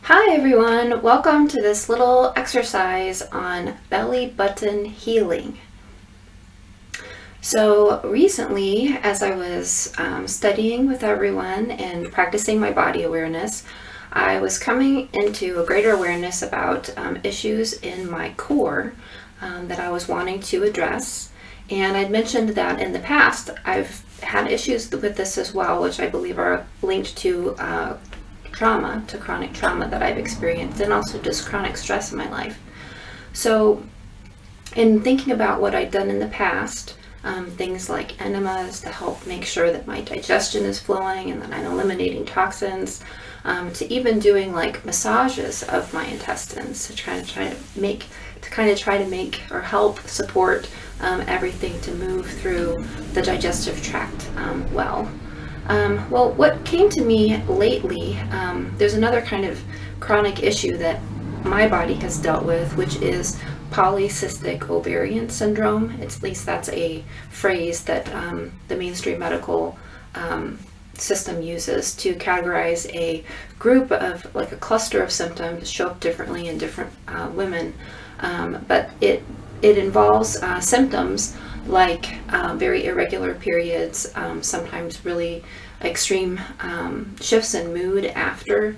Hi everyone, welcome to this little exercise on belly button healing. So recently, as I was studying with everyone and practicing my body awareness, I was coming into a greater awareness about issues in my core that I was wanting to address. And I'd mentioned that in the past I've had issues with this as well, which I believe are linked to chronic trauma that I've experienced, and also just chronic stress in my life. So in thinking about what I'd done in the past, things like enemas to help make sure that my digestion is flowing and that I'm eliminating toxins, to even doing like massages of my intestines to try to make or help support everything to move through the digestive tract well. Well, what came to me lately, there's another kind of chronic issue that my body has dealt with, which is polycystic ovarian syndrome. At least that's a phrase that the mainstream medical system uses to categorize a group of, like a cluster of symptoms that show up differently in different women. But it involves symptoms like very irregular periods, sometimes really extreme shifts in mood after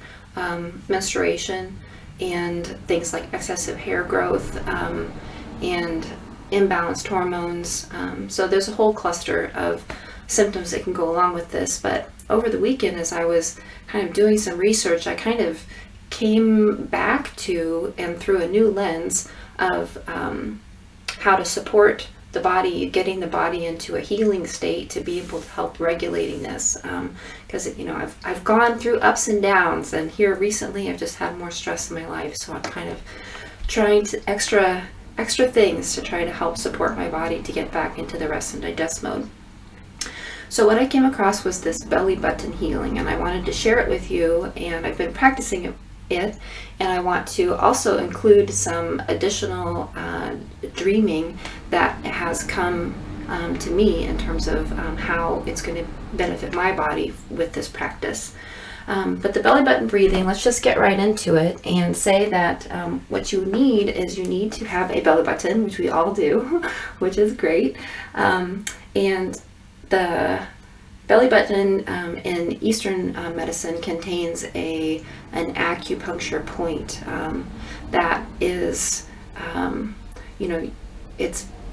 menstruation, and things like excessive hair growth and imbalanced hormones. So there's a whole cluster of symptoms that can go along with this. But over the weekend, as I was kind of doing some research, I kind of came back to and through a new lens of how to support the body, getting the body into a healing state to be able to help regulating this. Because I've gone through ups and downs, and here recently I've just had more stress in my life, so I'm kind of trying to extra things to try to help support my body to get back into the rest and digest mode. So what I came across was this belly button healing, and I wanted to share it with you, and I've been practicing it, and I want to also include some additional dreaming that has come to me in terms of how it's going to benefit my body with this practice. But the belly button breathing, let's just get right into it and say that what you need is you need to have a belly button, which we all do, which is great. And the belly button in Eastern medicine contains an acupuncture point that is,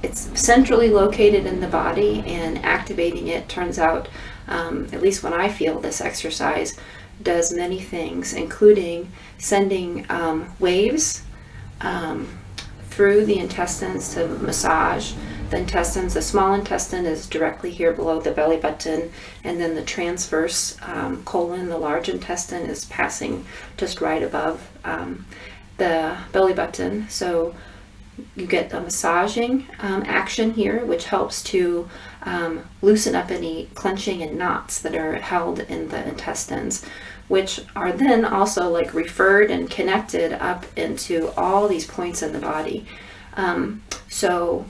it's centrally located in the body, and activating it, turns out, at least when I feel this exercise, does many things, including sending waves through the intestines to massage the intestines. The small intestine is directly here below the belly button, and then the transverse colon, the large intestine, is passing just right above the belly button. So you get a massaging action here, which helps to loosen up any clenching and knots that are held in the intestines, which are then also like referred and connected up into all these points in the body. So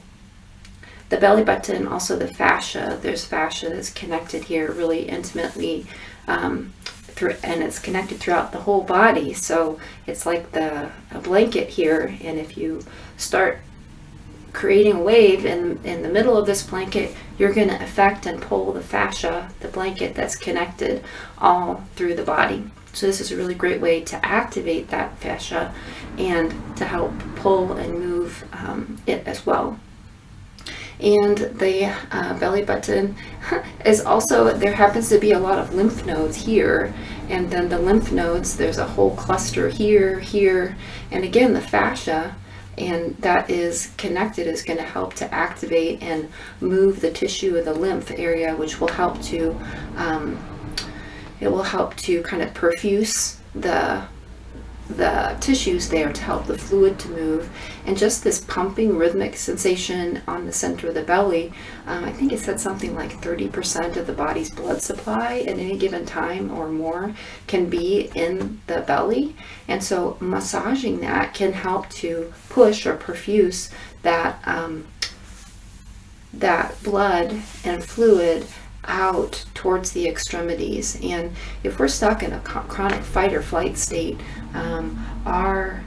the belly button, also the fascia, there's fascia that's connected here really intimately and it's connected throughout the whole body. So it's like a blanket here, and if you start creating a wave in the middle of this blanket, you're going to affect and pull the fascia, the blanket that's connected all through the body. So this is a really great way to activate that fascia and to help pull and move it as well. And the belly button is also, there happens to be a lot of lymph nodes here, and then the lymph nodes, there's a whole cluster here, and again the fascia, and that is connected, is going to help to activate and move the tissue of the lymph area, which will help to kind of perfuse the the tissues there to help the fluid to move, and just this pumping rhythmic sensation on the center of the belly. I think it said something like 30% of the body's blood supply at any given time or more can be in the belly, and so massaging that can help to push or perfuse that that blood and fluid out towards the extremities. And if we're stuck in a chronic fight or flight state, our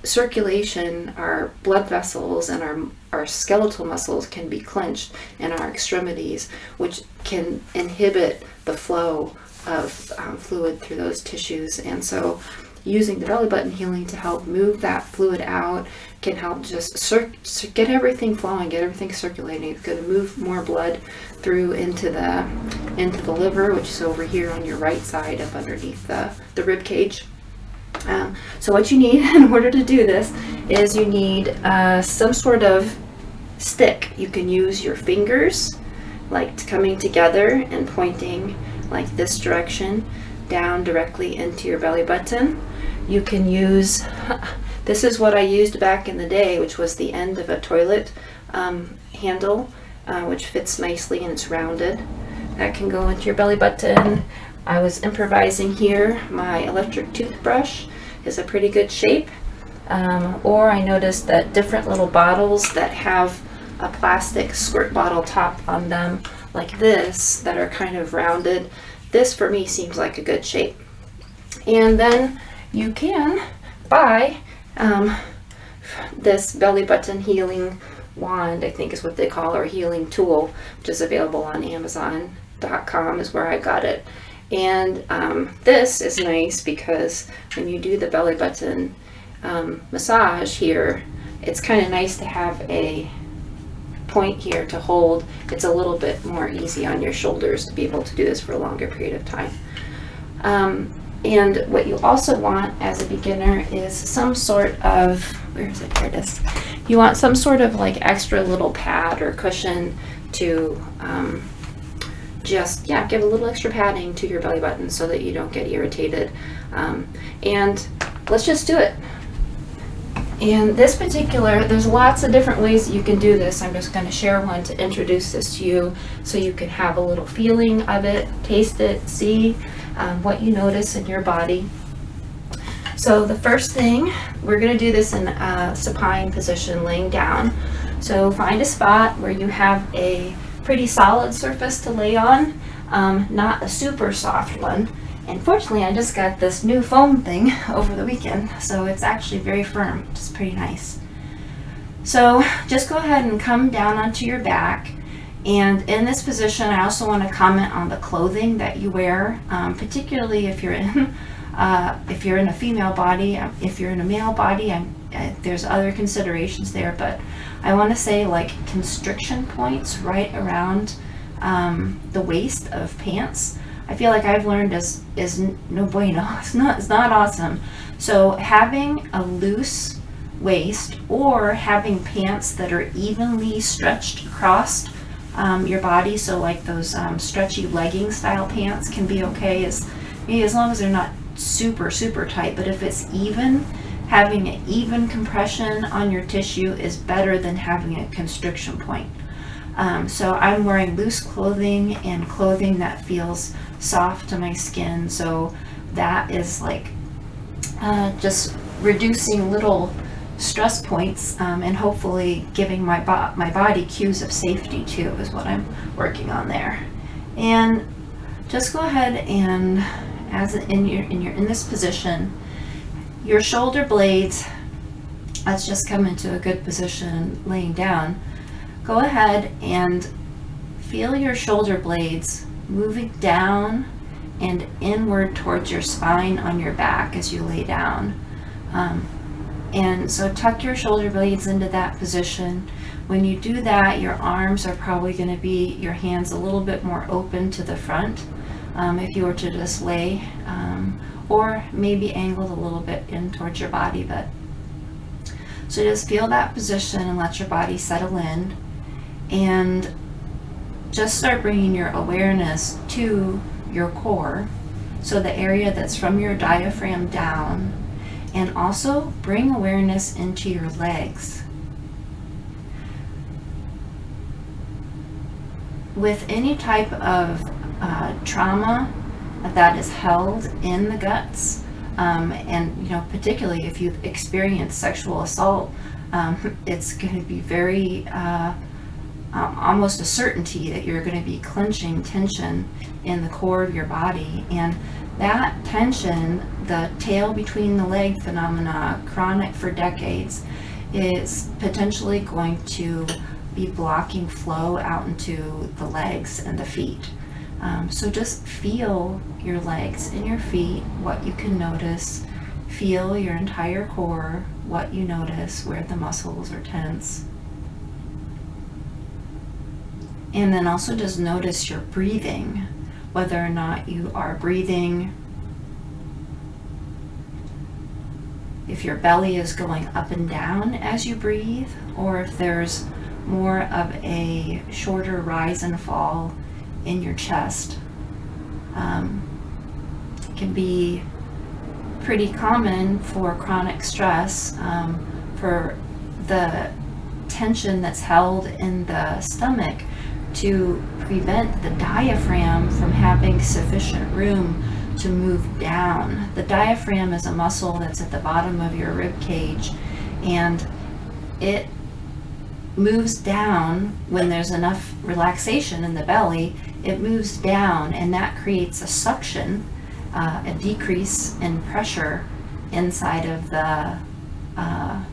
circulation, our blood vessels, and our skeletal muscles can be clenched in our extremities, which can inhibit the flow of fluid through those tissues. And so using the belly button healing to help move that fluid out can help just get everything flowing, get everything circulating. It's going to move more blood through into the liver, which is over here on your right side up underneath the rib cage. So what you need in order to do this is you need some sort of stick. You can use your fingers, like coming together and pointing like this direction down directly into your belly button. You can use, this is what I used back in the day, which was the end of a toilet handle, which fits nicely and it's rounded. That can go into your belly button. I was improvising here. My electric toothbrush is a pretty good shape. Or I noticed that different little bottles that have a plastic squirt bottle top on them like this that are kind of rounded. This for me seems like a good shape. And then you can buy this belly button healing wand, I think is what they call it, or healing tool, which is available on Amazon.com is where I got it. And this is nice because when you do the belly button massage here, it's kind of nice to have a point here to hold. It's a little bit more easy on your shoulders to be able to do this for a longer period of time. And what you also want as a beginner is some sort of, where is it? Here it is. You want some sort of like extra little pad or cushion to just give a little extra padding to your belly button so that you don't get irritated. And let's just do it. And this particular, there's lots of different ways that you can do this. I'm just going to share one to introduce this to you so you can have a little feeling of it, taste it, see what you notice in your body. So the first thing, we're going to do this in a supine position, laying down. So find a spot where you have a pretty solid surface to lay on, not a super soft one. And fortunately, I just got this new foam thing over the weekend, so it's actually very firm, which is pretty nice. So just go ahead and come down onto your back. And in this position, I also want to comment on the clothing that you wear, particularly if you're in a female body. If you're in a male body, there's other considerations there, but I want to say like constriction points right around the waist of pants. I feel like I've learned is no bueno. It's not awesome. So having a loose waist or having pants that are evenly stretched across your body, so like those stretchy legging style pants can be okay, as long as they're not super tight. But if it's even, having an even compression on your tissue is better than having a constriction point. So I'm wearing loose clothing and clothing that feels soft to my skin, so that is like just reducing little stress points and hopefully giving my body cues of safety too, is what I'm working on there. And just go ahead and in this position, your shoulder blades, let's just come into a good position laying down. Go ahead and feel your shoulder blades moving down and inward towards your spine on your back as you lay down. And so tuck your shoulder blades into that position. When you do that, your arms are probably going to be, your hands a little bit more open to the front if you were to just lay, or maybe angled a little bit in towards your body. But so just feel that position and let your body settle in, and just start bringing your awareness to your core, so the area that's from your diaphragm down, And also bring awareness into your legs. With any type of trauma that is held in the guts, and particularly if you've experienced sexual assault, it's going to be very almost a certainty that you're going to be clenching tension in the core of your body. And that tension, the tail between the leg phenomena, chronic for decades, is potentially going to be blocking flow out into the legs and the feet. So just feel your legs and your feet, what you can notice. Feel your entire core, what you notice, where the muscles are tense. And then also just notice your breathing, whether or not you are breathing, if your belly is going up and down as you breathe, or if there's more of a shorter rise and fall in your chest. It can be pretty common for chronic stress, for the tension that's held in the stomach to prevent the diaphragm from having sufficient room to move down. The diaphragm is a muscle that's at the bottom of your rib cage, and it moves down when there's enough relaxation in the belly. It moves down, and that creates a suction, a decrease in pressure inside of the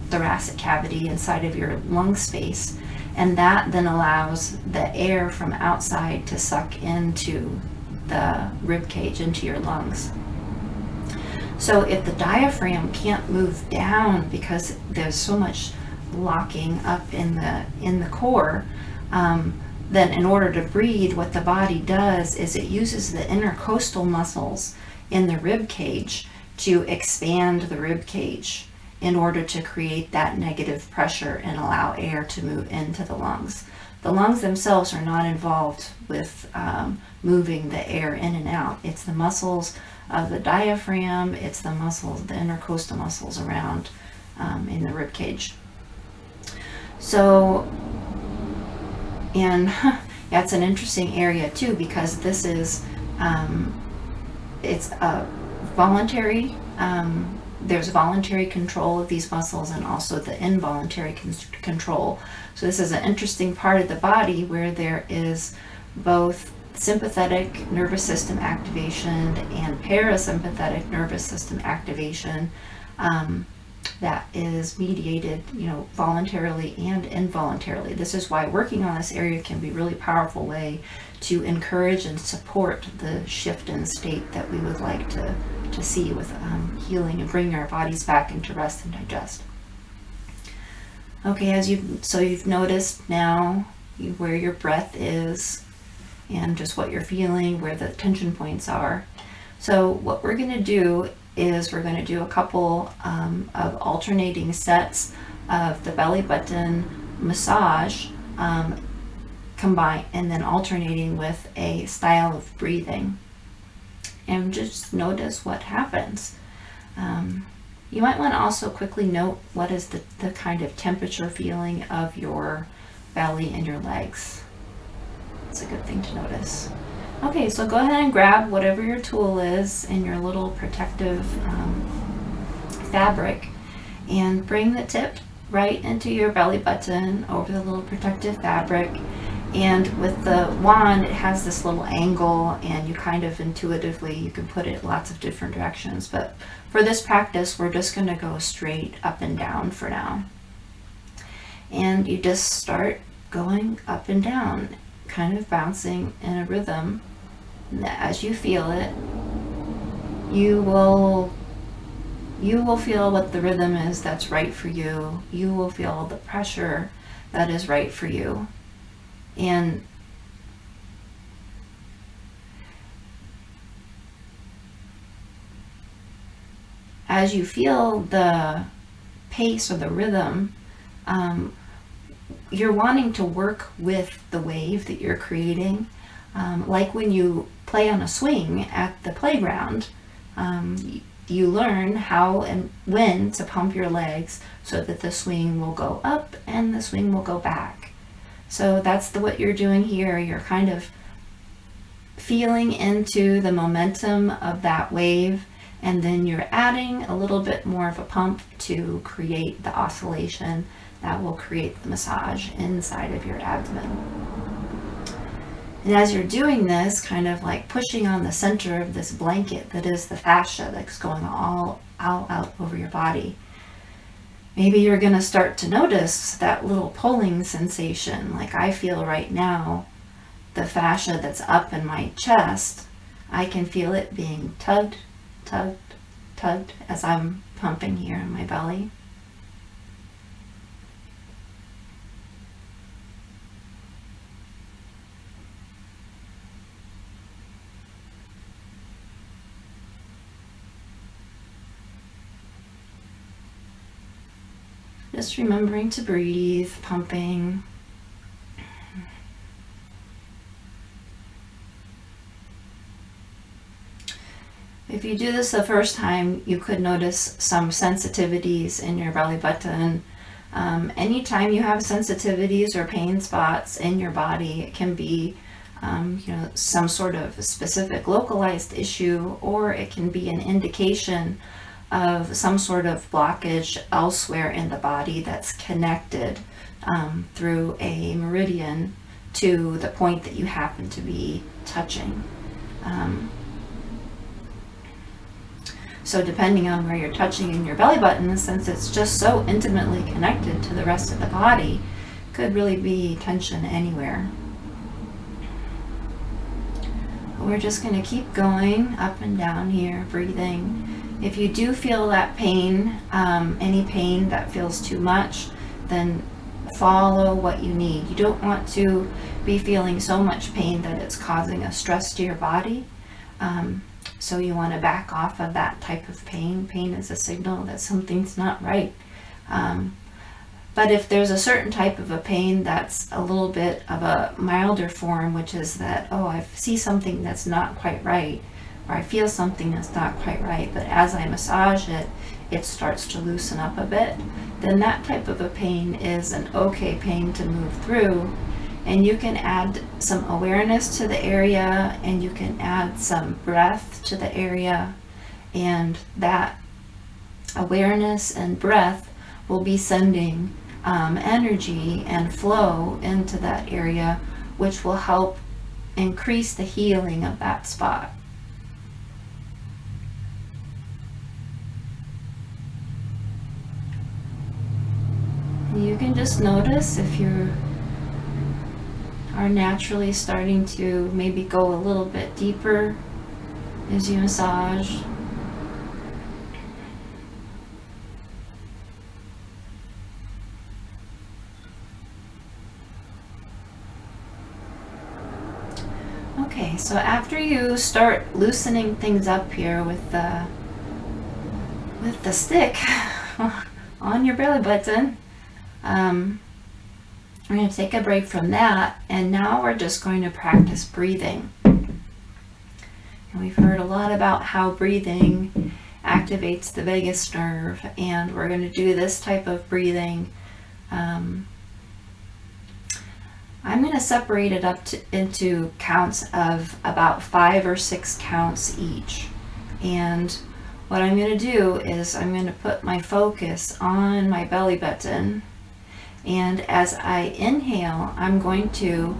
thoracic cavity, inside of your lung space, and that then allows the air from outside to suck into the rib cage, into your lungs. So if the diaphragm can't move down because there's so much locking up in the core, then in order to breathe, what the body does is it uses the intercostal muscles in the rib cage to expand the rib cage in order to create that negative pressure and allow air to move into the lungs. The lungs themselves are not involved with moving the air in and out. It's the muscles of the diaphragm, it's the muscles, the intercostal muscles around in the rib cage. So, and that's an interesting area too, because this is, it's a voluntary, there's voluntary control of these muscles and also the involuntary control. So this is an interesting part of the body where there is both sympathetic nervous system activation and parasympathetic nervous system activation that is mediated, voluntarily and involuntarily. This is why working on this area can be a really powerful way to encourage and support the shift in state that we would like to see with healing and bringing our bodies back into rest and digest. Okay, you've noticed now where your breath is and just what you're feeling, where the tension points are. So what we're going to do is we're going to do a couple of alternating sets of the belly button massage, combined and then alternating with a style of breathing. And just notice what happens. You might want to also quickly note what is the kind of temperature feeling of your belly and your legs. It's a good thing to notice. Okay, so go ahead and grab whatever your tool is in your little protective fabric and bring the tip right into your belly button over the little protective fabric. And with the wand, it has this little angle, and you kind of intuitively, you can put it lots of different directions. But for this practice, we're just going to go straight up and down for now. And you just start going up and down, kind of bouncing in a rhythm. And as you feel it, you will feel what the rhythm is that's right for you. You will feel the pressure that is right for you. And as you feel the pace or the rhythm, you're wanting to work with the wave that you're creating. Like when you play on a swing at the playground, you learn how and when to pump your legs so that the swing will go up and the swing will go back. So that's what you're doing here. You're kind of feeling into the momentum of that wave, and then you're adding a little bit more of a pump to create the oscillation that will create the massage inside of your abdomen. And as you're doing this, kind of like pushing on the center of this blanket that is the fascia that's going all out over your body, maybe you're going to start to notice that little pulling sensation like I feel right now. The fascia that's up in my chest, I can feel it being tugged, tugged, tugged as I'm pumping here in my belly. Just remembering to breathe, pumping. If you do this the first time, you could notice some sensitivities in your belly button. Anytime you have sensitivities or pain spots in your body, it can be some sort of specific localized issue, or it can be an indication of some sort of blockage elsewhere in the body that's connected through a meridian to the point that you happen to be touching. So depending on where you're touching in your belly button, since it's just so intimately connected to the rest of the body, could really be tension anywhere. We're just going to keep going up and down here, breathing. If you do feel that pain, any pain that feels too much, then follow what you need. You don't want to be feeling so much pain that it's causing a stress to your body. So you want to back off of that type of pain. Pain is a signal that something's not right. But if there's a certain type of a pain that's a little bit of a milder form, which is that, oh, I see something that's not quite right, or I feel something that's not quite right, but as I massage it, it starts to loosen up a bit, then that type of a pain is an okay pain to move through. And you can add some awareness to the area, and you can add some breath to the area, and that awareness and breath will be sending energy and flow into that area, which will help increase the healing of that spot. You can just notice if you are naturally starting to maybe go a little bit deeper as you massage. Okay, so after you start loosening things up here with the stick on your belly button, we're going to take a break from that, and now we're just going to practice breathing. And we've heard a lot about how breathing activates the vagus nerve, and we're going to do this type of breathing. I'm going to separate it up into counts of about 5 or 6 counts each. And what I'm going to do is I'm going to put my focus on my belly button. And as I inhale, I'm going to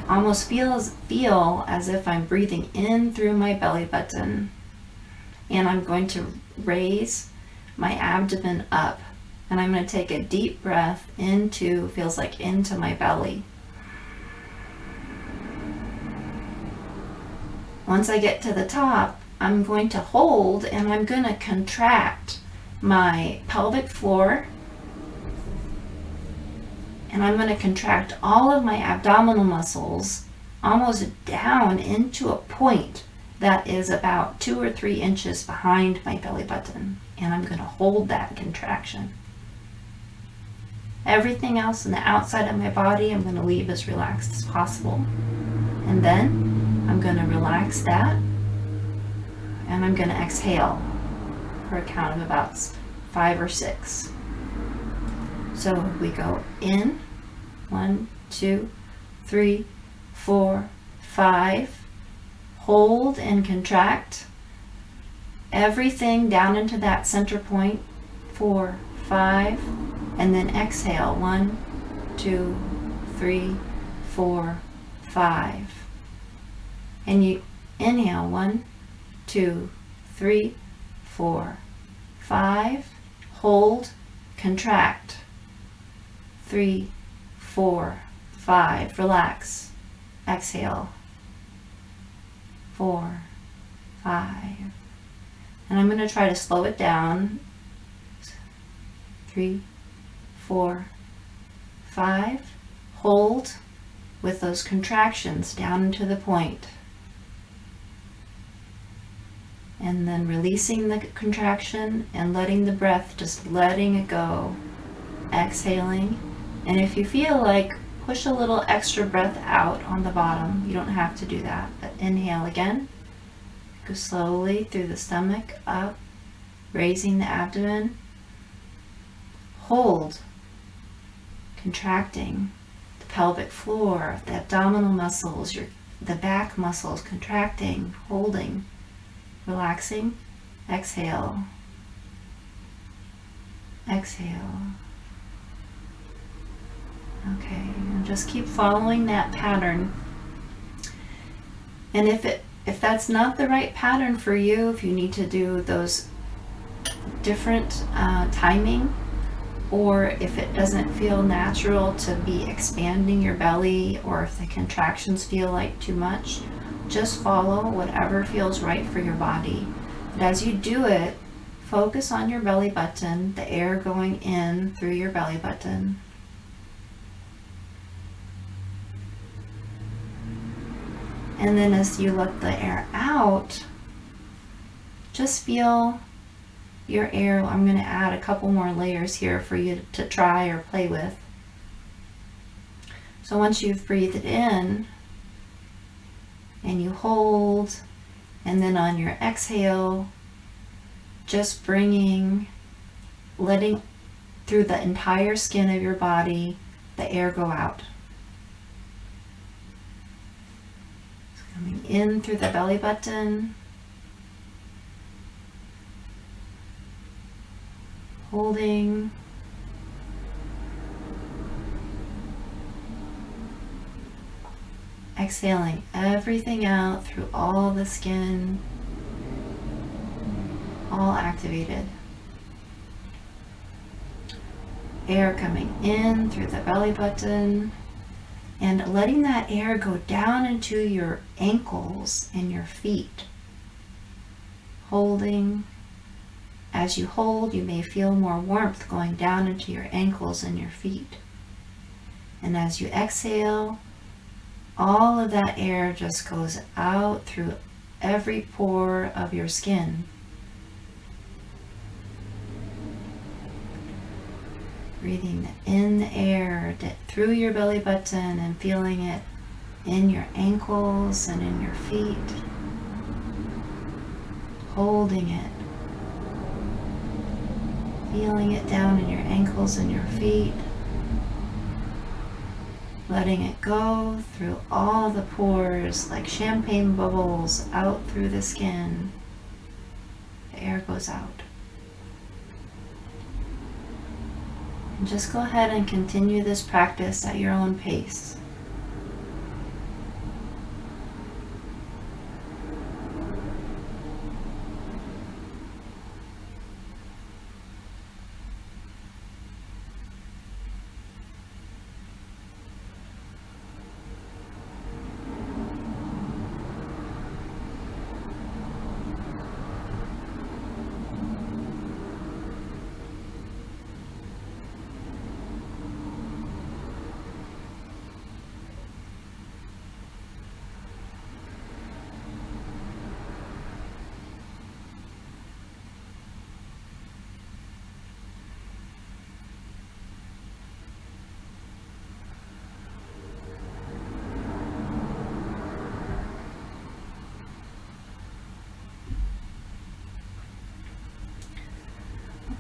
almost feel as if I'm breathing in through my belly button. And I'm going to raise my abdomen up. And I'm going to take a deep breath into, feels like into my belly. Once I get to the top, I'm going to hold, and I'm going to contract my pelvic floor. And I'm going to contract all of my abdominal muscles almost down into a point that is about 2 or 3 inches behind my belly button. And I'm going to hold that contraction. Everything else on the outside of my body, I'm going to leave as relaxed as possible. And then I'm going to relax that. And I'm going to exhale. for a count of about 5 or 6. So we go in, 1, 2, 3, 4, 5. Hold and contract everything down into that center point. 4, 5, and then exhale. 1, 2, 3, 4, 5. And you inhale. 1, 2, 3, 4, 5. Hold, contract. 3, 4, 5. Relax. Exhale. 4, 5. And I'm going to try to slow it down. 3, 4, 5. Hold with those contractions down into the point. And then releasing the contraction and letting the breath, just letting it go. Exhaling. And if you feel like, push a little extra breath out on the bottom. You don't have to do that, but inhale again. Go slowly through the stomach, up, raising the abdomen. Hold, contracting the pelvic floor, the abdominal muscles, the back muscles contracting, holding, relaxing. Exhale. Exhale. Okay, and just keep following that pattern. And if that's not the right pattern for you, if you need to do those different timing, or if it doesn't feel natural to be expanding your belly, or if the contractions feel like too much, just follow whatever feels right for your body. But as you do it, focus on your belly button, the air going in through your belly button. And then as you let the air out, just feel your air. I'm going to add a couple more layers here for you to try or play with. So once you've breathed it in and you hold, and then on your exhale, just letting through the entire skin of your body, the air go out. Coming in through the belly button, holding, exhaling everything out through all the skin, all activated. Air coming in through the belly button, and letting that air go down into your ankles and your feet. Holding. As you hold, you may feel more warmth going down into your ankles and your feet. And as you exhale, all of that air just goes out through every pore of your skin. Breathing in the air through your belly button and feeling it in your ankles and in your feet. Holding it. Feeling it down in your ankles and your feet. Letting it go through all the pores like champagne bubbles out through the skin. The air goes out. And just go ahead and continue this practice at your own pace.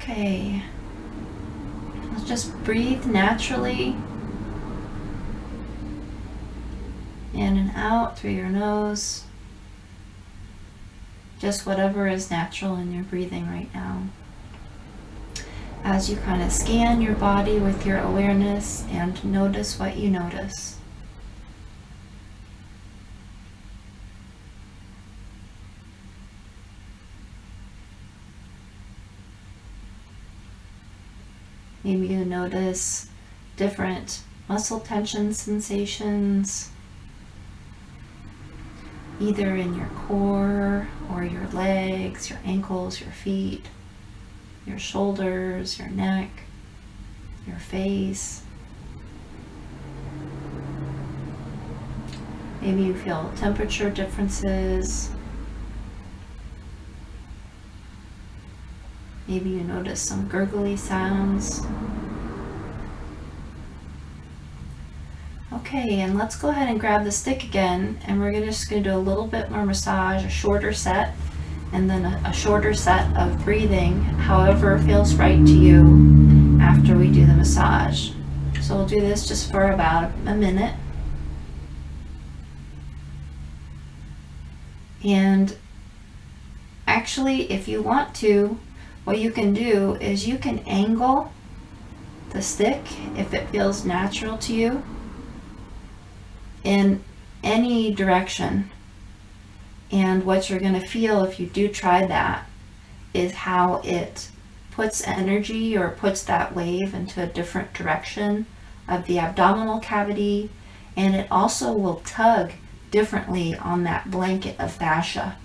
Okay. Let's just breathe naturally. In and out through your nose. Just whatever is natural in your breathing right now. As you kind of scan your body with your awareness and notice what you notice. Maybe you notice different muscle tension sensations, either in your core or your legs, your ankles, your feet, your shoulders, your neck, your face. Maybe you feel temperature differences. Maybe you notice some gurgly sounds. Okay, and let's go ahead and grab the stick again, and we're just going to do a little bit more massage, a shorter set, and then a shorter set of breathing, however feels right to you after we do the massage. So we'll do this just for about a minute. And actually, if you want to, what you can do is you can angle the stick if it feels natural to you in any direction. And what you're going to feel if you do try that is how it puts energy or puts that wave into a different direction of the abdominal cavity, and it also will tug differently on that blanket of fascia.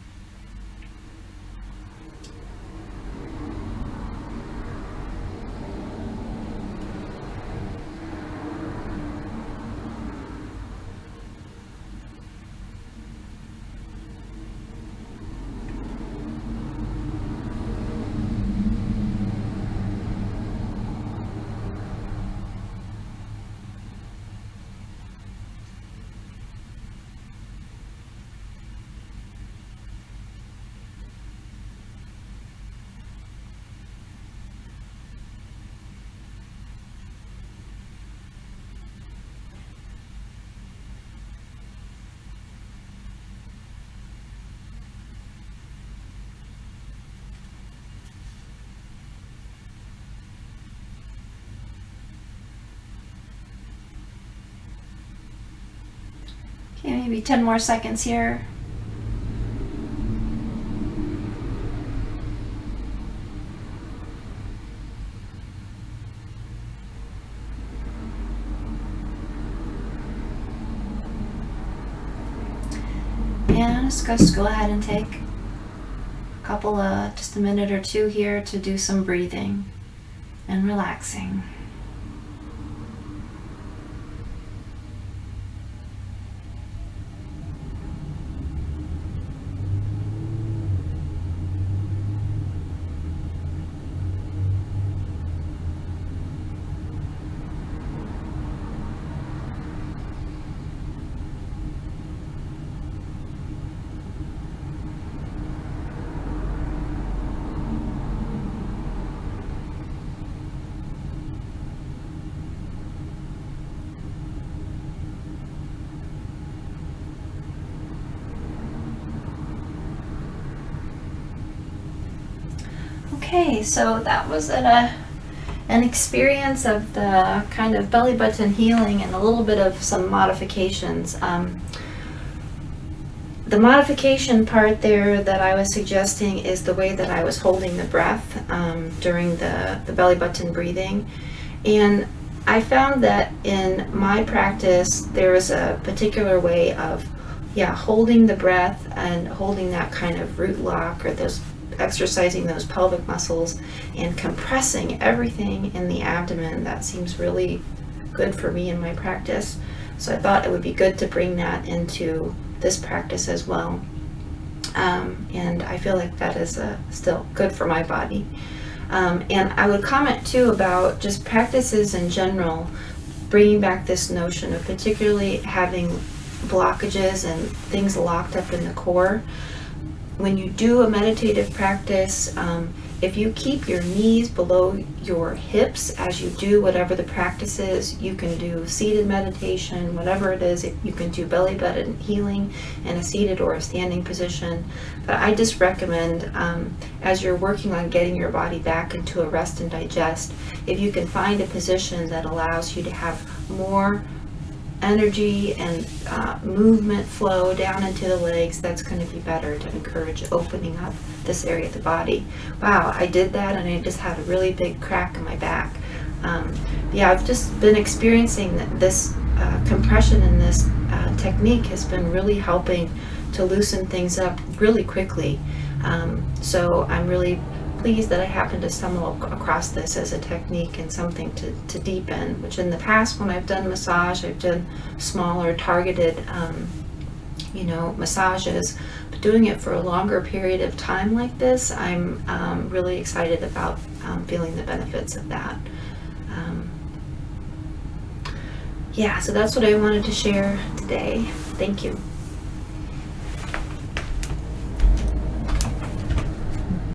Okay, maybe 10 more seconds here. And just go ahead and take just a minute or two here to do some breathing and relaxing. Okay, so that was an experience of the kind of belly button healing and a little bit of some modifications. The modification part there that I was suggesting is the way that I was holding the breath during the belly button breathing. And I found that in my practice, there was a particular way of, holding the breath and holding that kind of root lock, or exercising those pelvic muscles and compressing everything in the abdomen. That seems really good for me in my practice. So I thought it would be good to bring that into this practice as well. And I feel like that is still good for my body. And I would comment too about just practices in general, bringing back this notion of particularly having blockages and things locked up in the core. When you do a meditative practice, if you keep your knees below your hips as you do whatever the practice is, you can do seated meditation, whatever it is. You can do belly button healing in a seated or a standing position. But I just recommend, as you're working on getting your body back into a rest and digest, if you can find a position that allows you to have more energy and movement flow down into the legs, that's going to be better to encourage opening up this area of the body. Wow, I did that and I just had a really big crack in my back. Yeah, I've just been experiencing this compression in this technique has been really helping to loosen things up really quickly. So I'm really pleased that I happened to stumble across this as a technique and something to deepen, which in the past when I've done massage, I've done smaller targeted massages, but doing it for a longer period of time like this, I'm really excited about feeling the benefits of that. Yeah, so that's what I wanted to share today. Thank you.